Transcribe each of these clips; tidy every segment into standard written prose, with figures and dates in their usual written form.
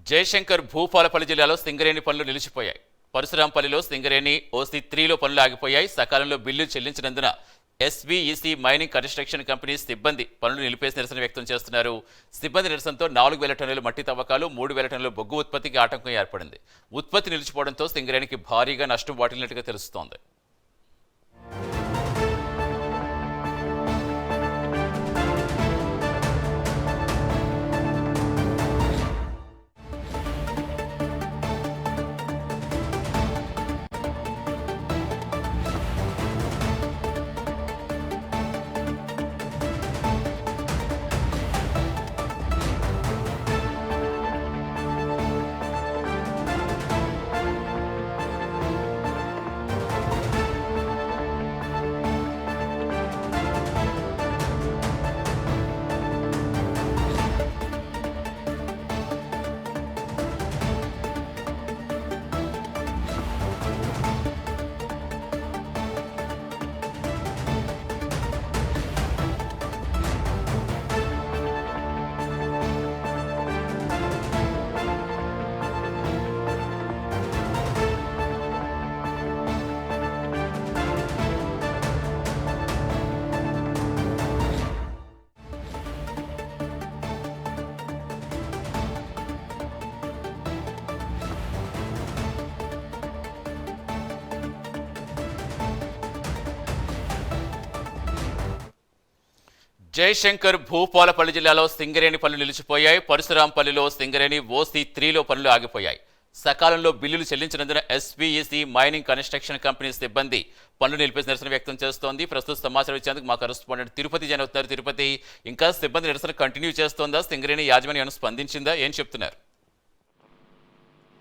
జయశంకర్ భూపాలపల్లి జిల్లాలో సింగరేణి పనులు నిలిచిపోయాయి. పరశురాంపల్లిలో సింగరేణి OC3లో పనులు ఆగిపోయాయి. సకాలంలో బిల్లు చెల్లించినందున SVEC మైనింగ్ కన్స్ట్రక్షన్ కంపెనీ సిబ్బంది పనులు నిలిపేసి నిరసన వ్యక్తం చేస్తున్నారు. సిబ్బంది నిరసనతో 4000 టన్నుల మట్టి తవ్వకాలు, 3000 టన్నుల బొగ్గు ఉత్పత్తికి ఆటంకం ఏర్పడింది. ఉత్పత్తి నిలిచిపోవడంతో సింగరేణికి భారీగా నష్టం వాటిల్లినట్టుగా తెలుస్తోంది. జయశంకర్ భూపాలపల్లి జిల్లాలో సింగరేణి పనులు నిలిచిపోయాయి. పరశురాంపల్లిలో సింగరేణి OC3లో పనులు ఆగిపోయాయి. సకాలంలో బిల్లులు చెల్లించినందున SVEC మైనింగ్ కన్స్ట్రక్షన్ కంపెనీ సిబ్బంది పనులు నిలిపేసి నిరసన వ్యక్తం చేస్తోంది. ప్రస్తుత సమాచారం ఇచ్చేందుకు మా కరెస్పాండెంట్ తిరుపతి జన అవుతున్నారు. తిరుపతి, ఇంకా సిబ్బంది నిరసన కంటిన్యూ చేస్తోందా? సింగరేణి యాజమాన్యం స్పందించిందా? ఏం చెప్తున్నారు?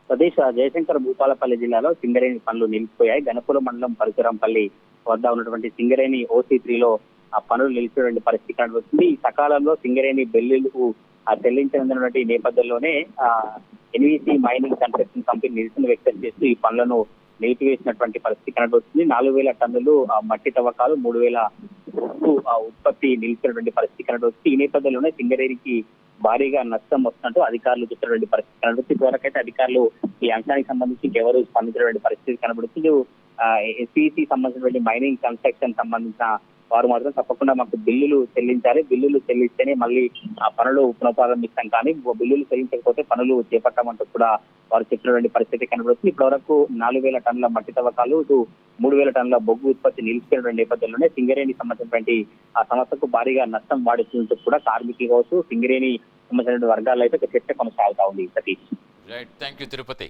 సతీష్, జయశంకర్ భూపాలపల్లి జిల్లాలో సింగరేణి పనులు నిలిచిపోయాయి. గణపురం మండలం పరశురాంపల్లి వద్ద ఉన్నటువంటి సింగరేణి OC3లో ఆ పనులు నిలిచినటువంటి పరిస్థితి కనబడుతుంది. ఈ సకాలంలో సింగరేణి బిల్లులు చెల్లించినటువంటి నేపథ్యంలోనే NVC మైనింగ్ కన్స్ట్రక్షన్ కంపెనీ నిరసన వ్యక్తం చేస్తూ ఈ పనులను నిలిపివేసినటువంటి పరిస్థితి కనబడుతుంది. 4000 టన్నులు మట్టి తవ్వకాలు, 3000 ఉత్పత్తి నిలిచినటువంటి పరిస్థితి కనబడుతుంది. ఈ నేపథ్యంలోనే సింగరేణికి భారీగా నష్టం వస్తున్నట్టు అధికారులు చెప్పినటువంటి పరిస్థితి కనబడుతుంది. ఇప్పటివరకైతే అధికారులు ఈ అంశానికి సంబంధించి ఇంకెవరు స్పందించినటువంటి పరిస్థితి కనబడుతుంది. SVEC సంబంధించినటువంటి మైనింగ్ కన్స్ట్రక్షన్ సంబంధించిన వారు మాత్రం తప్పకుండా మాకు బిల్లులు చెల్లించాలి, బిల్లులు చెల్లిస్తేనే మళ్ళీ ఆ పనులు పునఃప్రారంభిస్తాం, కానీ బిల్లులు చెల్లించకపోతే పనులు చేపట్టామంటూ కూడా వారు చెప్పినటువంటి పరిస్థితి కనబడుతుంది. ఇప్పటివరకు 4000 టన్నుల మట్టి తవ్వకాలు, 3000 టన్నుల బొగ్గు ఉత్పత్తి నిలిచిపోయిన నేపథ్యంలోనే సింగరేణి సంబంధించినటువంటి ఆ సంస్థకు భారీగా నష్టం వాడిస్తున్నట్టు కూడా కార్మికులు కావచ్చు, సింగరేణి సంబంధించిన వర్గాల్లో అయితే చర్చ కొనసాగుతా ఉంది. Satish, right, thank you Tirupati.